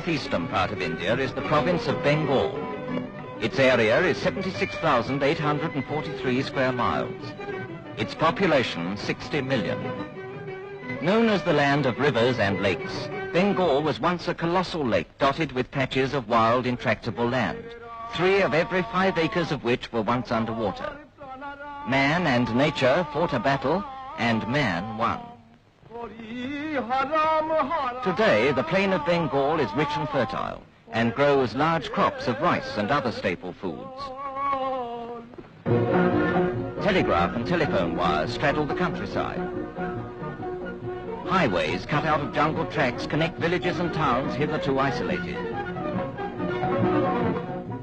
southeastern part of India is the province of Bengal. Its area is 76,843 square miles. Its population, 60 million. Known as the land of rivers and lakes, Bengal was once a colossal lake dotted with patches of wild, intractable land, 3 of every 5 acres of which were once underwater. Man and nature fought a battle, and man won. Today, the plain of Bengal is rich and fertile, and grows large crops of rice and other staple foods. Telegraph and telephone wires straddle the countryside. Highways cut out of jungle tracks connect villages and towns hitherto isolated.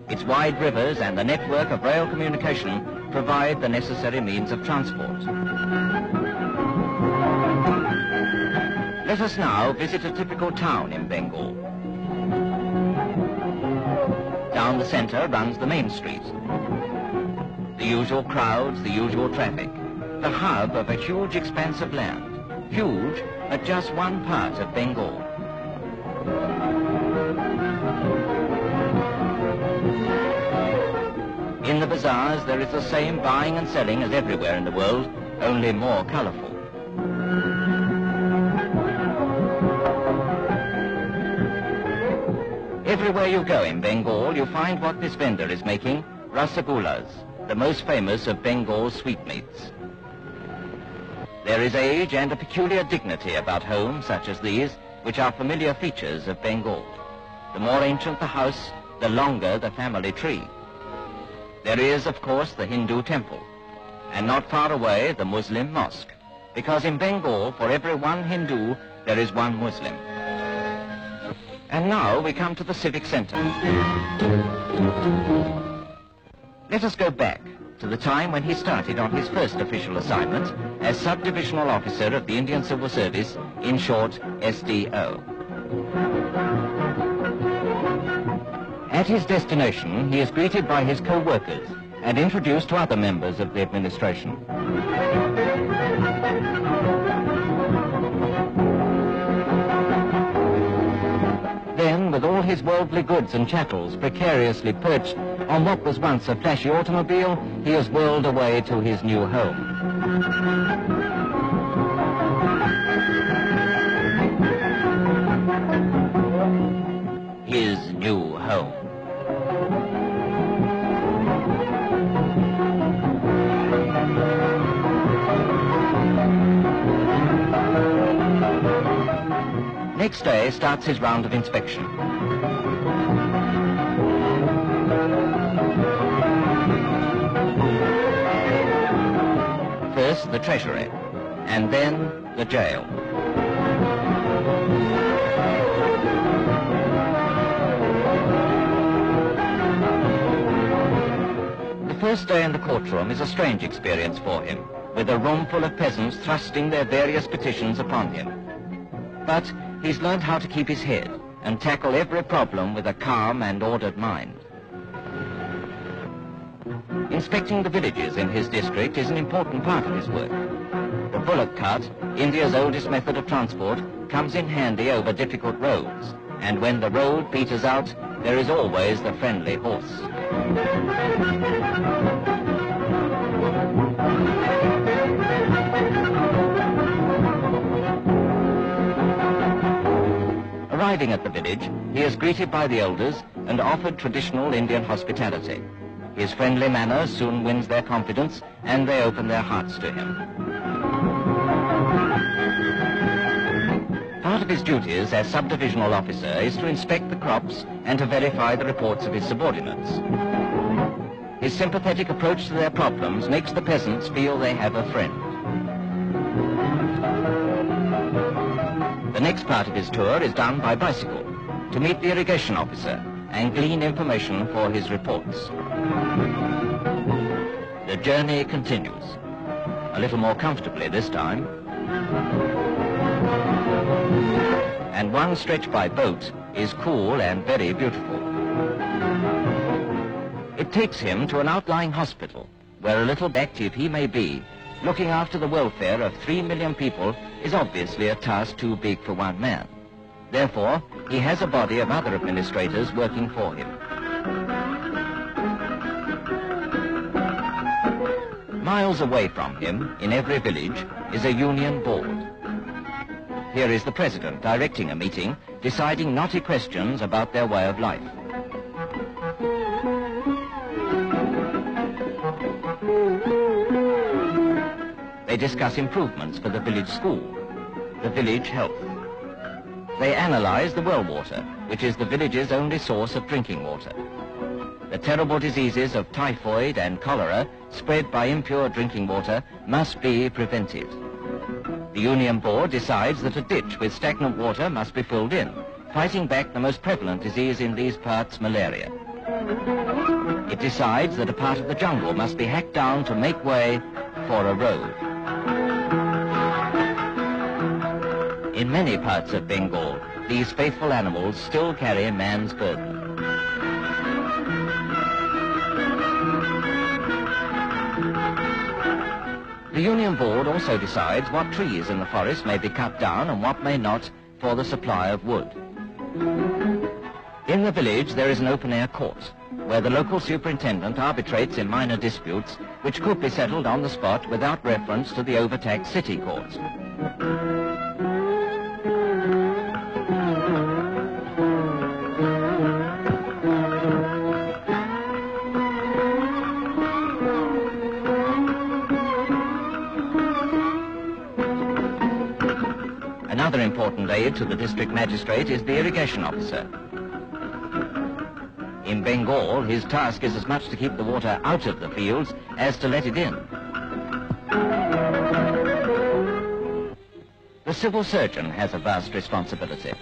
Its wide rivers and the network of rail communication provide the necessary means of transport. Let us now visit a typical town in Bengal. Down the centre runs the main street. The usual crowds, the usual traffic. The hub of a huge expanse of land. Huge, but just one part of Bengal. In the bazaars, there is the same buying and selling as everywhere in the world, only more colourful. Everywhere you go in Bengal, you find what this vendor is making, rasagullas, the most famous of Bengal's sweetmeats. There is age and a peculiar dignity about homes such as these, which are familiar features of Bengal. The more ancient the house, the longer the family tree. There is, of course, the Hindu temple, and not far away, the Muslim mosque, because in Bengal, for every one Hindu, there is one Muslim. And now we come to the civic centre. Let us go back to the time when he started on his first official assignment as Sub-Divisional Officer of the Indian Civil Service, in short, SDO. At his destination, he is greeted by his co-workers and introduced to other members of the administration. Then, with all his worldly goods and chattels precariously perched on what was once a flashy automobile, he is whirled away to his new home. His new home. Next day starts his round of inspection. First the treasury, and then the jail. The first day in the courtroom is a strange experience for him, with a room full of peasants thrusting their various petitions upon him. But he's learned how to keep his head and tackle every problem with a calm and ordered mind. Inspecting the villages in his district is an important part of his work. The bullock cart, India's oldest method of transport, comes in handy over difficult roads, and when the road peters out, there is always the friendly horse. Arriving at the village, he is greeted by the elders and offered traditional Indian hospitality. His friendly manner soon wins their confidence, and they open their hearts to him. Part of his duties as sub-divisional officer is to inspect the crops and to verify the reports of his subordinates. His sympathetic approach to their problems makes the peasants feel they have a friend. The next part of his tour is done by bicycle, to meet the irrigation officer and glean information for his reports. The journey continues, a little more comfortably this time. And one stretch by boat is cool and very beautiful. It takes him to an outlying hospital, where a little active he may be, looking after the welfare of 3 million people is obviously a task too big for one man. Therefore, he has a body of other administrators working for him. Miles away from him, in every village, is a union board. Here is the president directing a meeting, deciding knotty questions about their way of life. They discuss improvements for the village school, the village health. They analyze the well water, which is the village's only source of drinking water. The terrible diseases of typhoid and cholera spread by impure drinking water must be prevented. The Union Board decides that a ditch with stagnant water must be filled in, fighting back the most prevalent disease in these parts, malaria. It decides that a part of the jungle must be hacked down to make way for a road. In many parts of Bengal, these faithful animals still carry man's burden. The Union Board also decides what trees in the forest may be cut down and what may not for the supply of wood. In the village there is an open-air court where the local superintendent arbitrates in minor disputes which could be settled on the spot without reference to the overtaxed city court. Another important aid to the district magistrate is the irrigation officer. In Bengal, his task is as much to keep the water out of the fields as to let it in. The civil surgeon has a vast responsibility.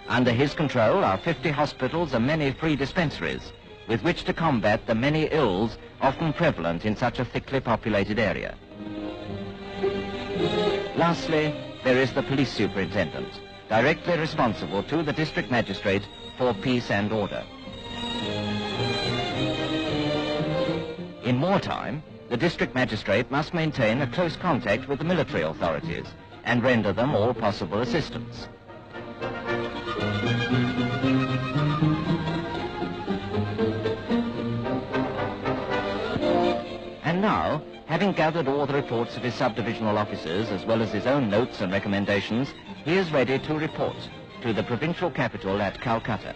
Under his control are 50 hospitals and many free dispensaries with which to combat the many ills often prevalent in such a thickly populated area. Lastly, there is the police superintendent, directly responsible to the district magistrate for peace and order. In wartime, the district magistrate must maintain a close contact with the military authorities and render them all possible assistance. And now, having gathered all the reports of his subdivisional officers as well as his own notes and recommendations, he is ready to report to the provincial capital at Calcutta.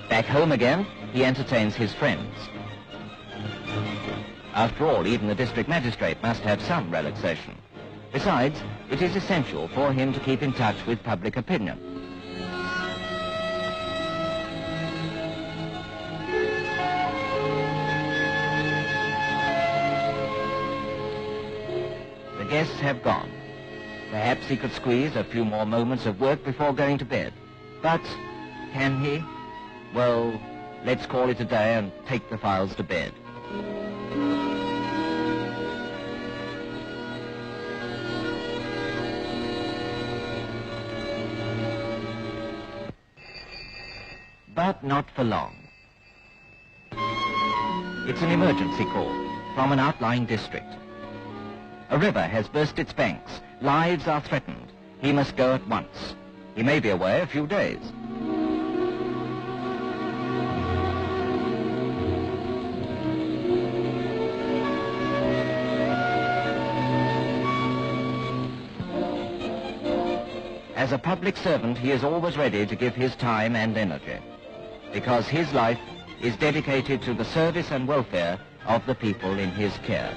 Back home again, he entertains his friends. After all, even the district magistrate must have some relaxation. Besides, it is essential for him to keep in touch with public opinion. The guests have gone. Perhaps he could squeeze a few more moments of work before going to bed. But can he? Well, let's call it a day and take the files to bed. But not for long. It's an emergency call from an outlying district. A river has burst its banks. Lives are threatened. He must go at once. He may be away a few days. As a public servant, he is always ready to give his time and energy, because his life is dedicated to the service and welfare of the people in his care.